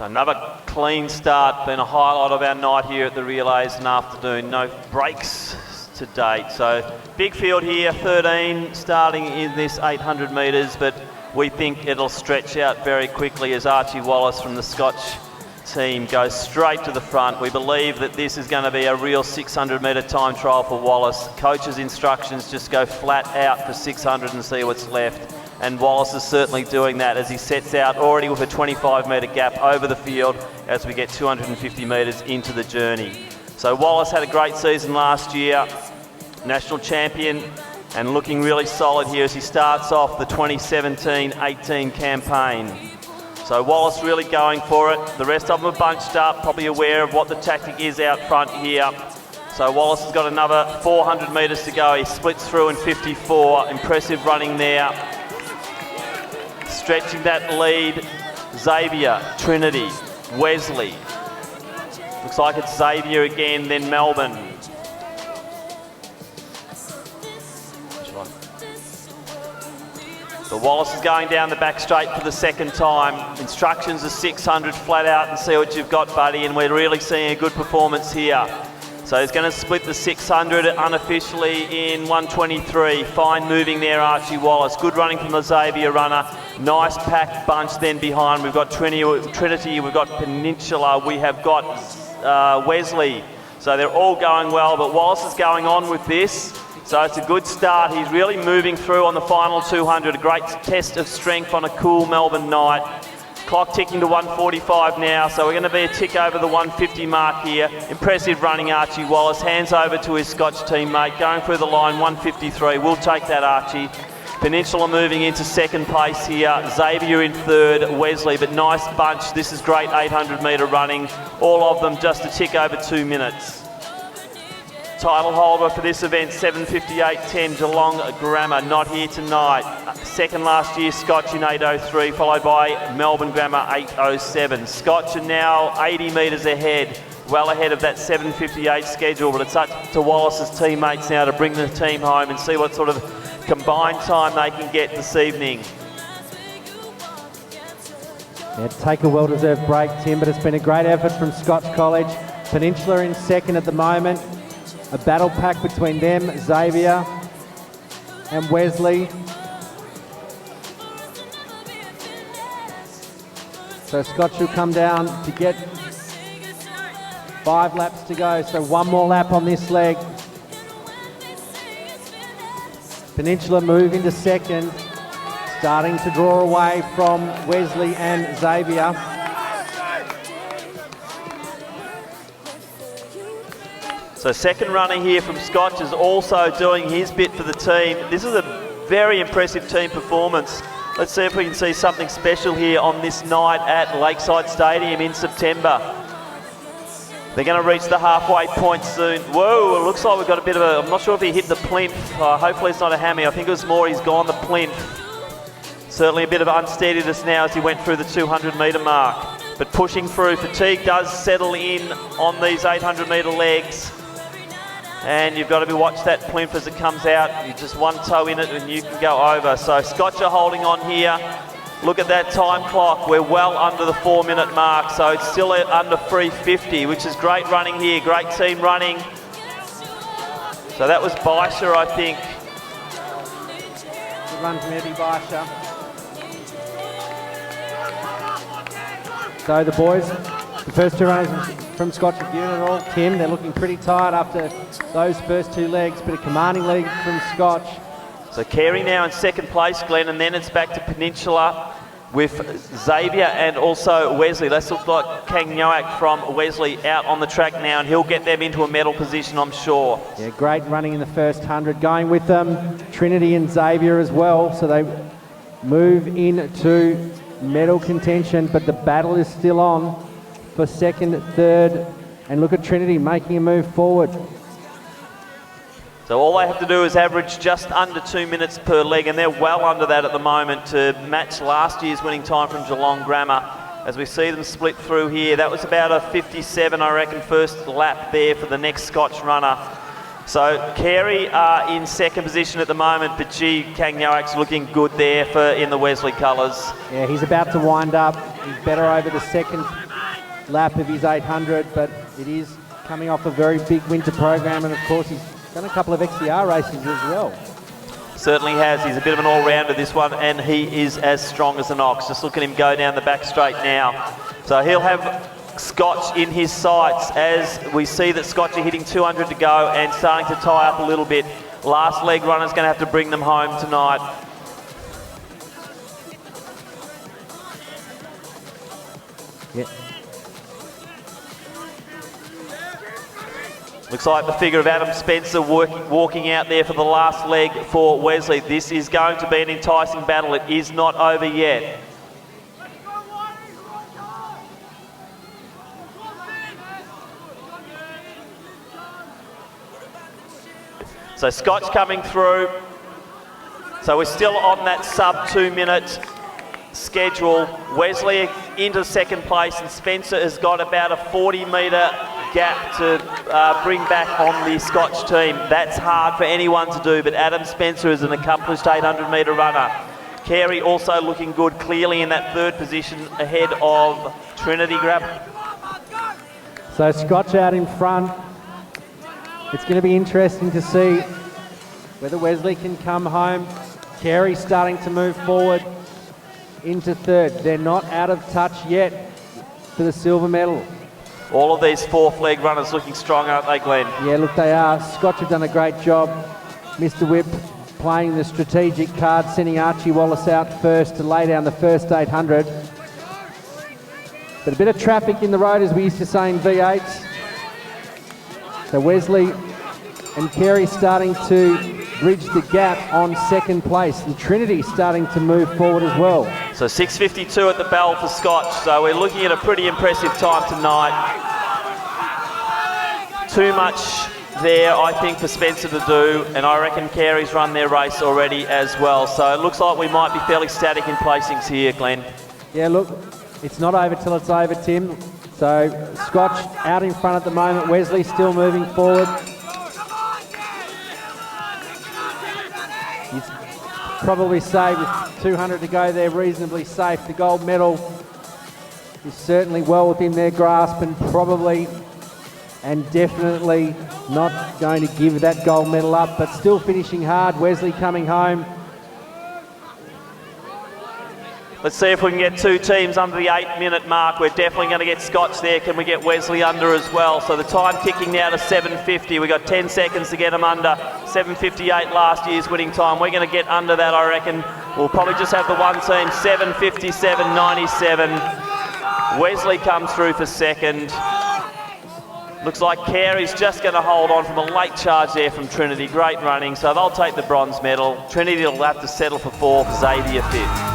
Another clean start, been a highlight of our night here at the relays and afternoon. No breaks to date. So big field here, 13 starting in this 800 metres, but we think it'll stretch out very quickly as Archie Wallace from the Scotch team goes straight to the front. We believe that this is going to be a real 600 metre time trial for Wallace. Coach's instructions, just go flat out for 600 and see what's left. And Wallace is certainly doing that as he sets out already with a 25 metre gap over the field as we get 250 metres into the journey. So Wallace had a great season last year, national champion, and looking really solid here as he starts off the 2017-18 campaign. So Wallace really going for it. The rest of them are bunched up, probably aware of what the tactic is out front here. So Wallace has got another 400 metres to go. He splits through in 54. Impressive running there. Stretching that lead, Xavier, Trinity, Wesley. Looks like it's Xavier again, then Melbourne. Which one? So Wallace is going down the back straight for the second time. Instructions are 600 flat out and see what you've got, buddy, and we're really seeing a good performance here. So he's going to split the 600 unofficially in 123. Fine moving there, Archie Wallace. Good running from the Xavier runner. Nice packed bunch then behind. We've got Trinity, we've got Peninsula, we have got Wesley. So they're all going well, but Wallace is going on with this. So it's a good start. He's really moving through on the final 200. A great test of strength on a cool Melbourne night. Clock ticking to 145 now, so we're going to be a tick over the 150 mark here. Impressive running, Archie Wallace. Hands over to his Scotch teammate, going through the line, 153. We'll take that, Archie. Peninsula moving into second place here. Xavier in third, Wesley, but nice bunch. This is great 800 metre running. All of them just a tick over 2 minutes. Title holder for this event, 7:58.10, Geelong Grammar, not here tonight. Second last year, Scotch in 8:03, followed by Melbourne Grammar 8:07. Scotch are now 80 metres ahead, well ahead of that 7:58 schedule, but it's up to Wallace's teammates now to bring the team home and see what sort of combined time they can get this evening. Yeah, take a well-deserved break, Tim, but it's been a great effort from Scotch College. Peninsula in second at the moment. A battle pack between them, Xavier and Wesley. So Scotch will come down to get 5 laps to go, so one more lap on this leg. Peninsula move into second, starting to draw away from Wesley and Xavier. So second runner here from Scotch is also doing his bit for the team. This is a very impressive team performance. Let's see if we can see something special here on this night at Lakeside Stadium in September. They're going to reach the halfway point soon. Whoa, it looks like we've got a bit of a, I'm not sure if he hit the plinth. Hopefully it's not a hammy. I think it was more he's gone the plinth. Certainly a bit of unsteadiness now as he went through the 200 metre mark. But pushing through, fatigue does settle in on these 800 metre legs. And you've got to watch that plinth as it comes out. You just one toe in it and you can go over. So Scotch are holding on here. Look at that time clock. We're well under the 4 minute mark. So it's still under 3:50, which is great running here. Great team running. So that was Baisha, I think. Good run from Eddie Baisha. So the boys, the first two runners from Scotch have given it all. Tim, they're looking pretty tired after those first two legs, but a commanding leg from Scotch. So Carey now in second place, Glenn, and then it's back to Peninsula with Xavier and also Wesley. Let's look like Kang Nyoak from Wesley out on the track now, and he'll get them into a medal position, I'm sure. Yeah, great running in the first 100. Going with them, Trinity and Xavier as well, so they move into medal contention, but the battle is still on for second, third, and look at Trinity making a move forward. So all they have to do is average just under 2 minutes per leg, and they're well under that at the moment to match last year's winning time from Geelong Grammar. As we see them split through here, that was about a 57, I reckon, first lap there for the next Scotch runner. So Carey are in second position at the moment, but gee, Kang Nyoak's looking good there in the Wesley colours. Yeah, he's about to wind up. He's better over the second lap of his 800, but it is coming off a very big winter program, and of course he's done a couple of XCR races as well. Certainly has. He's a bit of an all-rounder, this one, and he is as strong as an ox. Just look at him go down the back straight now. So he'll have Scotch in his sights as we see that Scotch are hitting 200 to go and starting to tie up a little bit. Last leg runner's going to have to bring them home tonight. Yeah. Looks like the figure of Adam Spencer walking out there for the last leg for Wesley. This is going to be an enticing battle. It is not over yet. So Scotch coming through. So we're still on that sub 2 minute schedule. Wesley into second place, and Spencer has got about a 40-metre gap to bring back on the Scotch team. That's hard for anyone to do, but Adam Spencer is an accomplished 800-metre runner. Carey also looking good, clearly in that third position ahead of Trinity Grab. So Scotch out in front. It's going to be interesting to see whether Wesley can come home. Carey starting to move forward into third. They're not out of touch yet for the silver medal. All of these fourth leg runners looking strong, aren't they, Glenn? Yeah, look, they are. Scotch have done a great job. Mr. Whip playing the strategic card, sending Archie Wallace out first to lay down the first 800. But a bit of traffic in the road, as we used to say in V8s. So Wesley and Carey starting to bridge the gap on second place, and Trinity starting to move forward as well. So 6:52 at the bell for Scotch, so we're looking at a pretty impressive time tonight. Too much there, I think, for Spencer to do, and I reckon Carey's run their race already as well. So it looks like we might be fairly static in placings here, Glenn. Yeah, look, it's not over till it's over, Tim. So Scotch out in front at the moment, Wesley still moving forward. He's probably safe with 200 to go there, reasonably safe. The gold medal is certainly well within their grasp, and probably and definitely not going to give that gold medal up, but still finishing hard. Wesley coming home. Let's see if we can get two teams under the 8 minute mark. We're definitely going to get Scotch there. Can we get Wesley under as well? So the time ticking now to 7:50. We've got 10 seconds to get them under. 7:58 last year's winning time. We're going to get under that, I reckon. We'll probably just have the one team. 7:57.97. Wesley comes through for second. Looks like Carey's just going to hold on from a late charge there from Trinity. Great running. So they'll take the bronze medal. Trinity will have to settle for fourth. Xavier fifth.